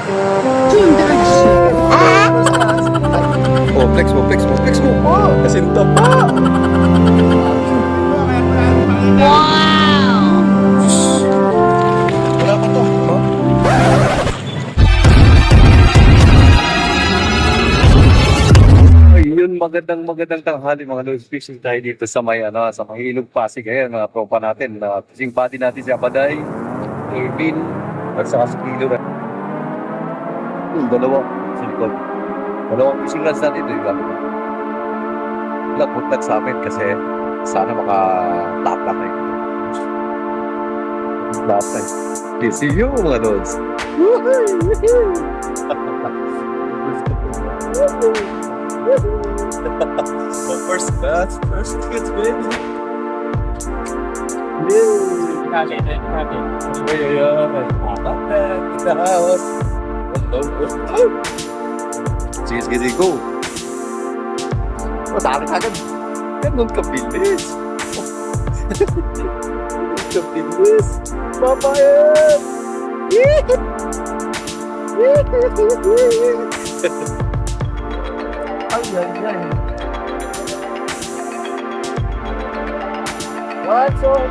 Oh, flex mo, flex mo, flex mo. Oh, kasinta pa. Wala pa to. Huh? Ayun, magandang tanghali mga Lods. Fishing tayo dito sa may, sa may Ilog Pasig. Ayan, mga tropa natin. Fishing buddy natin si Abaday, Irvin, at saka si Kilo. Yung dalawa, sa likod. Dalawang fishing rods natin ito, yung gagawin. Punta sa amin kasi sana maka-top na kayo. Top na. Okay, see you mga Lods. First kids, baby. In the house. Sige, go. Masakit agad. Ganun kabilis. Ganun kabilis. Babayan! Ay. What's up?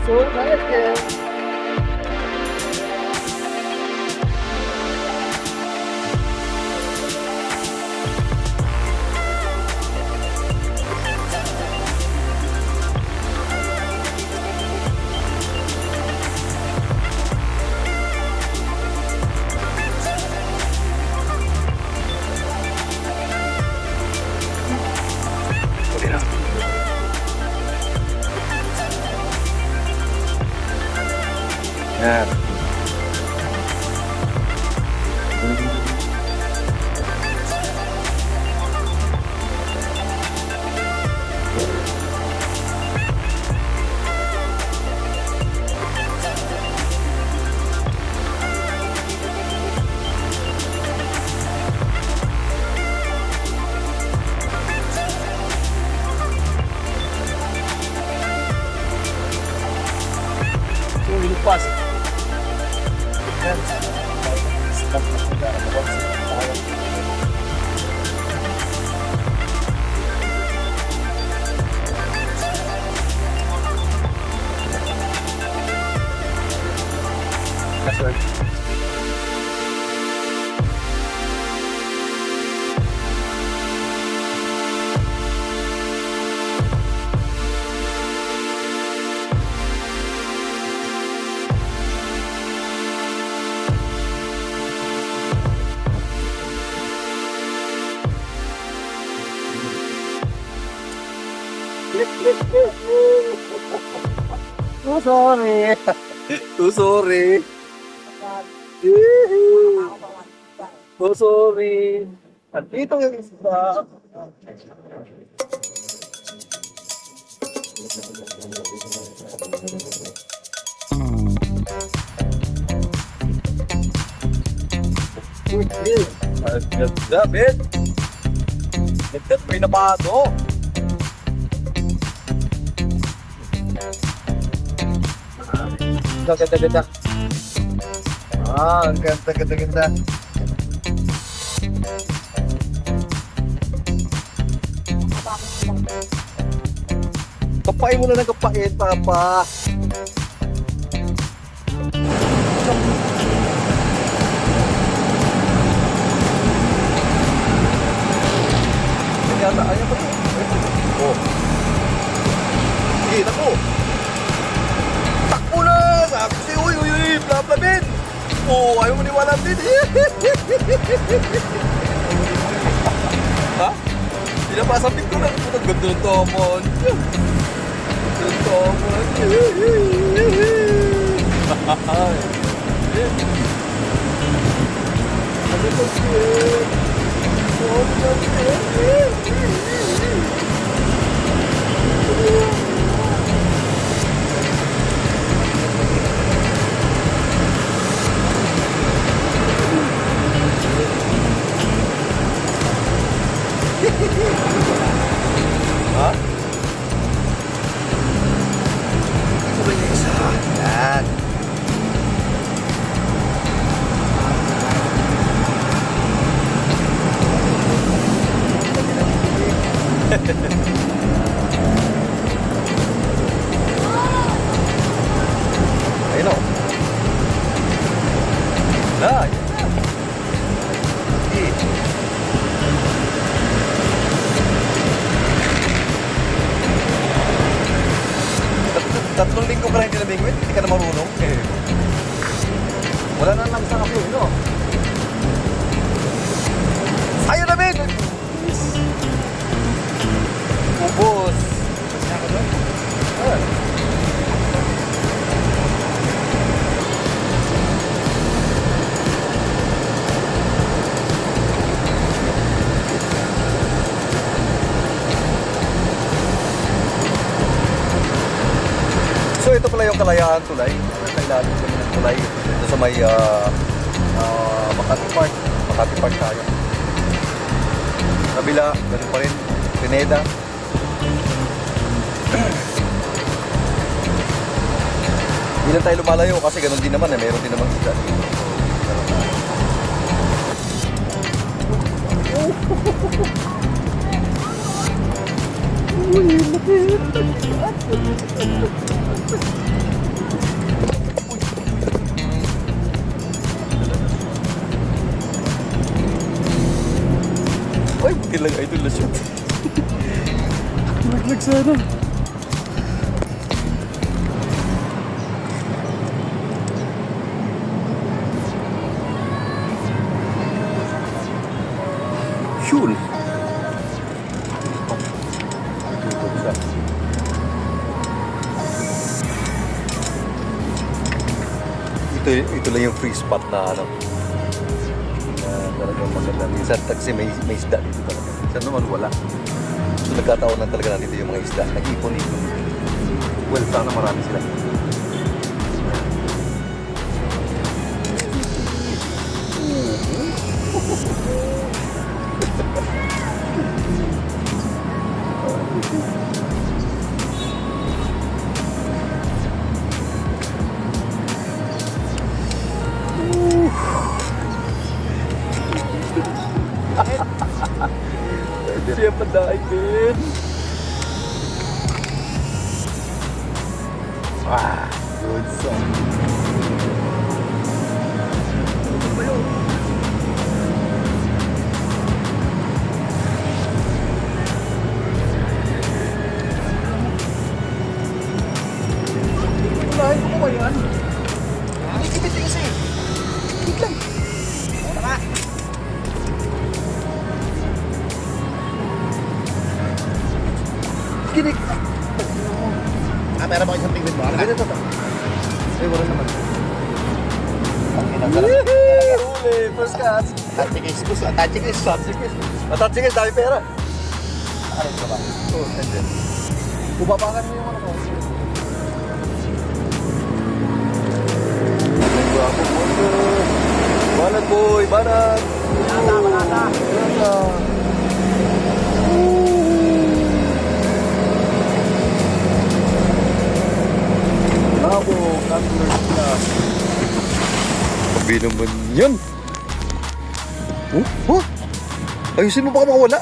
So nice. Yan. So, lupas. That's right. Oh, sorry. Oh, sorry. Oh, sorry. At ito yung isa. Ang ganda, Ben. Ito, may nabago. Ganda. Ang ganda. Kapain mo na ng kapain, papa. Yata, ayaw pa rin. Oh. Sige, takbo. Takbo na! Sabi siya, uy, uy, uy, blablamin! Oh, ayaw mo niwanan din. Ha? Pinapasapit ko lang. Ang ganda ng tomon. Ganda ng tomon. Ano ba siya? Ha? Ito ba yung isa? Yan. Ayun o. Na, yun na. Okay. Tatlong linggo ka rin kinabingwit, hindi ka na marunong. Wala na lang sa kape, no? Ayaw na, Ben! Ubus. Ah. So ito pala yung Kalayaan Tulay. Sa ilalim kami ng tulay. Ito sa may Makati Park. Makati Park tayo. Kabila, ganun pa rin. Pineda. Hindi lang tayo lumalayo kasi ganun din naman meron din naman isda dito. Ay, kailang idol na siya. Naglag sana. Yun. Ito lang yung free spot na ano. Talagang maganda. Minsan kasi may isda dito talaga. Minsan naman wala. So nagkataon lang talaga na dito yung mga isda. Nag-ipon-ipon. Well, sana marami sila. Siya padai, Ben. Wah, good song. Unahin ko ba yan? Ikipit kasi. Ikit lang. Wala ka. Kinik. Meron ba isang tingin mo? Ganito to. Ay, wala naman. Ang ginagawa. Huli, first cast. Tatchikis. Tatchikis. Tatchikis. Tatchikis, dami pera. Ano ka ba? Oo, nandiyan. Bubabangan mo yung ano ko. Banat, boy. Banat. Banata. Bravo, Candler Class. Sabi naman yan. Oh? Ayusin mo baka makawala.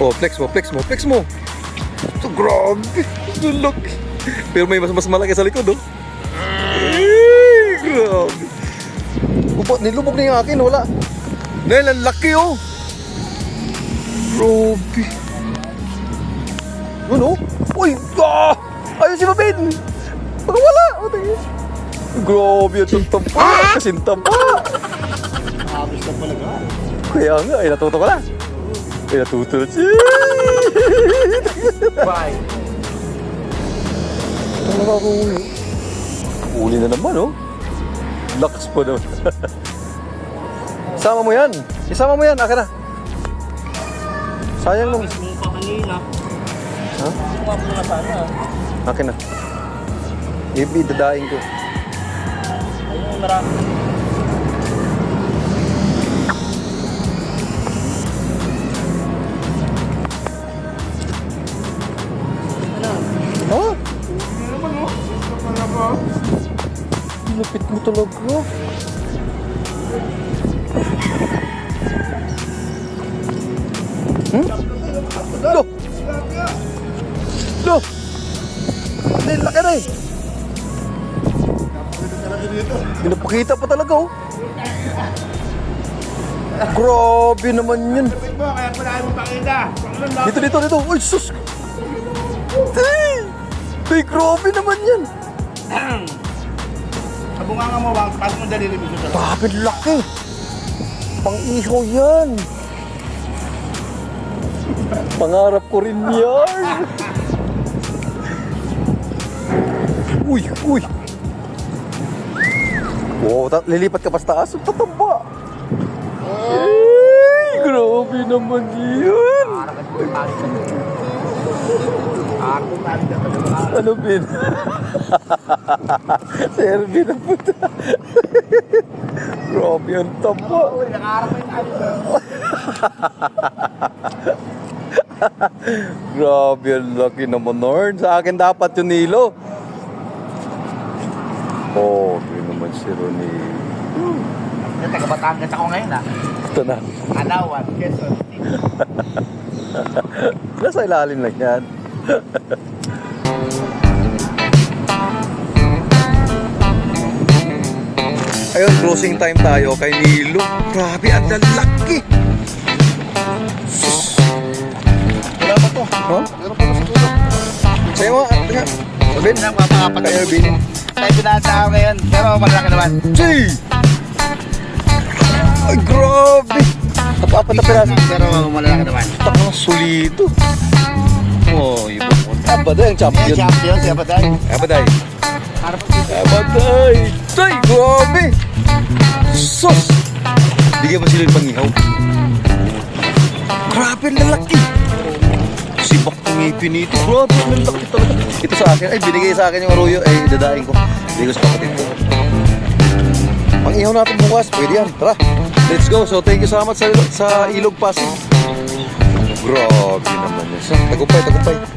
Oh, flex mo. Ito, grabe. Lulok. Pero may mas malaki sa likod, oh. Grabe. Upo, nilubog na yung akin, wala. Dahil, ang laki, oh. Grabe. Yun, oh. Uy, ah! Ayun si Mabin. Baka wala. Oh, tingin. Grabe, yung tamba. Kasing tamba. Abis na pala ka. Kaya nga, ay natuto ka na. Ay natuto. Bye. Ano nakakahuli? Huli na naman, oh. Lakas pa naman. Isama mo yan. Isama mo yan, akin na. Sayang nung... Mismo pa kanina. Ha? Suwa mo na sana. Akin na. Dadaing ko. Ayun, marami. Ha? Lupit mo talaga. Hmm? Lo! Lo! Hindi, laki na eh. Pinapakita pa talaga, oh. Grabe naman yun. Kaya pala mo pakita. Dito. Uy, sus! Ay, grabe naman yan. Kabunganga mo ba? Paano mo daliri mo sa Grabe, laki. Pang-ihaw yan. Pangarap ko rin yan. Uy. Wow, lilipat ka pa sa taas. Tatamba. Ay, grabe naman yun. Ano, Bin? Serbi na puta. Grabe ang tamba. Grabe ang laki naman, Nord. Sa akin dapat yung Nilo. Oh, yun naman si Ronnie. Taga-Batangas ako ngayon, Ito na. Anawan, Quezon. Nasa ilalim lang yan. Ayun, closing time tayo kay Nilo. Grabe, ang lalaki. Sus. Wala pa to. Huh? Meron pa to sa dulo. Sa'yo mo, Sabihin, Nang mapakapag. kay Ervin. Tayo binasa ako ngayon, pero malaki naman. Gee! Ay, grabe. Apat na piraso. Pero malaki naman. Takang solito. Oh, iba mo. Abaday ang Yan, champion. champion, siya ba tayo? Abaday. Harap ko dito. Abaday. Tay, grabe. Sus. Bigyan mo sila ng pangihaw. Grabe, lalaki. Sibak ng ngipin ito. Grabe, lalaki talaga. Ito sa akin. Ay, binigay sa akin yung arroyo. Ay, dadaing ko. Bigay ko sa kapatid ko. Pangihaw natin bukas. Pwede yan. Tara. Let's go. So, thank you so much sa Ilog Pasig. Grabe naman yun. Tagumpay.